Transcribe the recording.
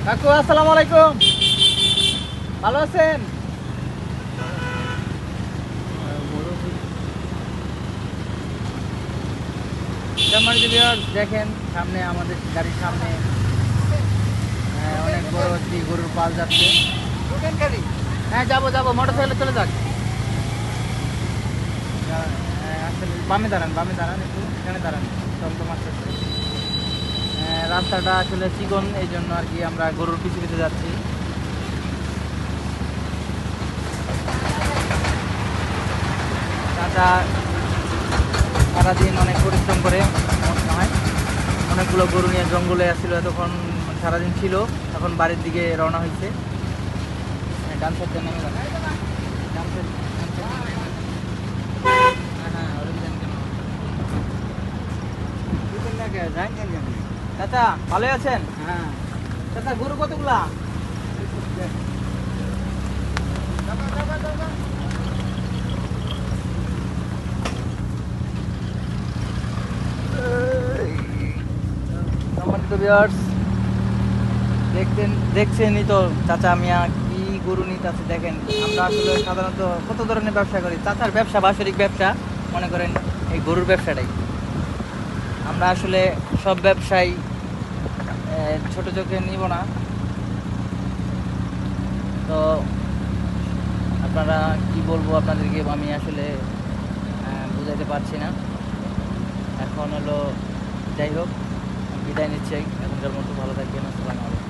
কাকু আসসালামু আলাইকুম, ভালো আছেন? দেখেন সামনে আমাদের গাড়ির সামনে অনেক বড় একটি গরুর পাল যাচ্ছে। হ্যাঁ যাবো যাবো, মোটর সাইকেলে চলে যাক। আসলে বামে দাঁড়ান একটু, এখানে দাঁড়ান, টমটম আসতেছে। রাস্তাটা আসলে চিকন, এই জন্য আর কি আমরা গরুর পিছু পিছু যাচ্ছি। চাচা সারাদিন অনেক পরিশ্রম করে, মনে হয় অনেকগুলো গরু নিয়ে জঙ্গলে আসছিল, এতক্ষণ সারাদিন ছিল, এখন বাড়ির দিকে রওনা হয়েছে। ডান সাইডটা নেমে যান, ডান সাইড, চাচা ভালো আছেন? হ্যাঁ চাচা, গরু কতগুলা? সম্মানিত ভিউয়ার্স, দেখছেনই তো চাচা মিয়া কি গরু নিতে আছে। দেখেন আমরা আসলে সাধারণত কত ধরনের ব্যবসা করি, চাচার ব্যবসা বাৎসরিক ব্যবসা, মনে করেন এই গরুর ব্যবসাটাই। আমরা আসলে সব ব্যবসায় ছোট চোখে নিব না। তো আপনারা কি বলবো আপনাদেরকে, আমি আসলে বুঝাইতে পারছি না। এখন হলো যাই হোক, বিদায় নিচ্ছি এখনকার মতো। ভালো থাকবেন, আসসালামু আলাইকুম।